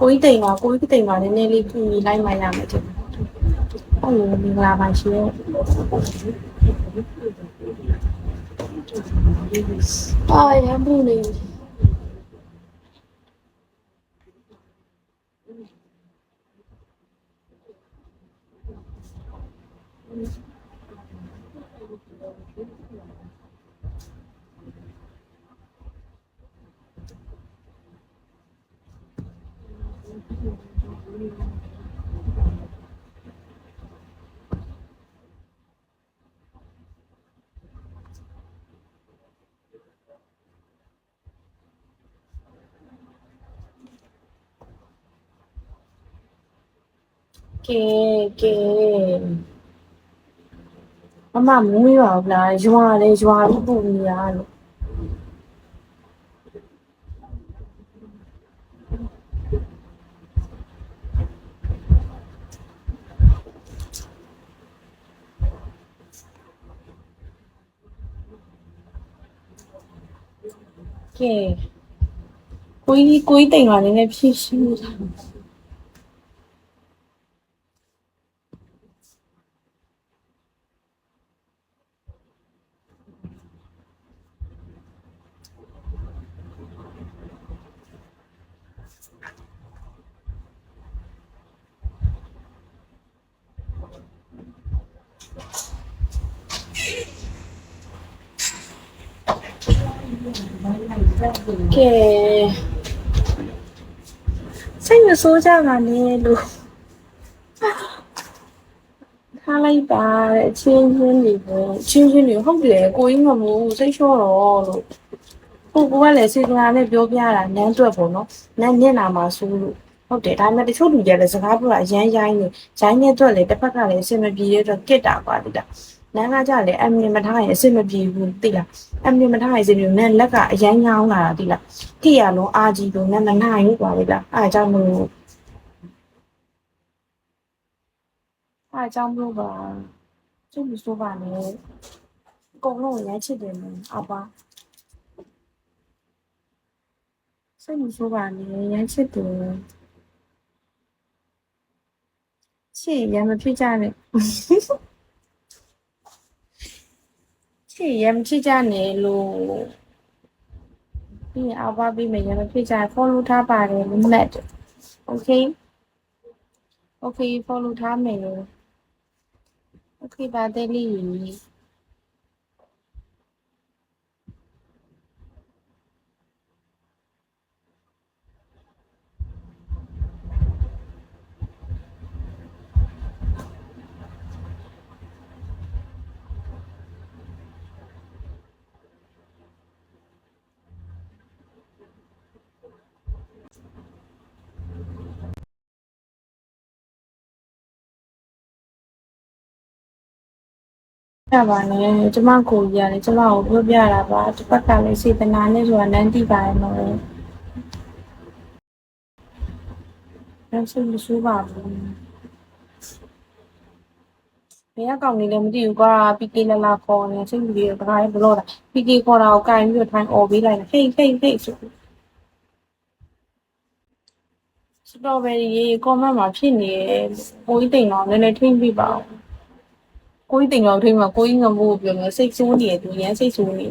ကိုကြီးတိမ်မှာနည်းနည်းလေးပြင်လိုက်မှရမယ်တဲ့ဟုတ်လို့မင်္ဂလာပါရှင်ရမ်းဘူးနေကဲမမမွေးပါဘူးလားရွာပြီးပူနေရလို့ကဲကိုကြီးတိမ်မှာနည်းနည်းဖြည့်ရှင်းတာကဲစိတ်မဆိုးကြပါနဲ့လို့ထားလိုက်ပါတဲ့ချင်းတွေဟုတ်တယ်ကိုကြီးမမို့စိတ်လျှော့တော့လို့ကိုကလည်းစေတနာနဲ့ပြောပြတာနန်းတွက်ပေါ့နော်နန်းမျက်နာမှာဆိုးလို့ဟုတ်တယ်ဒါပေမဲ့တချို့လူတွေလည်းစကားပြောတာရမ်းရိုင်းနေအတွက်လေတစ်ဖက်ကလည်းအဆင်မပြေတဲ့အတွက်ကစ်တာပါတိတာနန်းကကြလည်းအမြင်မထားရင်အဆင်မပြေဘူးတိလားအမြင်မထားရင်စင်မျိုးနန်းလက်ကအရမ်းညောင်းလာတာတိလားတိရလုံးအာကြီးလုံးနန်းမနိုင်ဘူးပါလေလားအားကြောင့်မလို့ပါစိတ်မဆိုးပါနဲ့အကုန်လုံးရမ်းချစ်တယ်နော်အပါစိတ်မဆိုးပါနဲ့ရမ်းချစ်တယ်ချစ်ရမ်းမဖြစ်ကြနဲ့ချစ်ရမ်းမဖြစ်ကြနဲ့လို့ပြီးရင်အပါပြီးမယ်ရမ်းမဖြစ်ကြ follow ထားပါတယ်မမတ် okay follow ထားမယ် okay ပါတယ်လီရပါနဲ့ကျမကိုကြီးရတယ်ကျမကိုပြောပြတာပါတစ်ဖက်ကလည်းစေတနာနဲ့ဆိုတာနန်းတိပါရဲ့နော်အဲ့စိတ်မဆိုးပါဘူးဘယ်ကောင်နေလဲမသိဘူးကွာပီကေလာခေါ်နေစိတ်မပြေတခါလေးဘလို့တာပီကေခေါ်တာကိုကင်ပြီးတော့ထိုင်អော်ပေးလိုက်ဟေးဆိုစတော်ဘယ်ရီကွန်မန့်မှာဖြစ်နေတယ်ကိုကြီးတိမ်တော့နည်းနည်းထိမ့်ပြပါဦးကိုကြီးတိမ်တော့ထိမ့်မှာကိုကြီးငမို့ပြောနေစိတ်ဆိုးနေတယ်သူရမ်းစိတ်ဆိုးနေ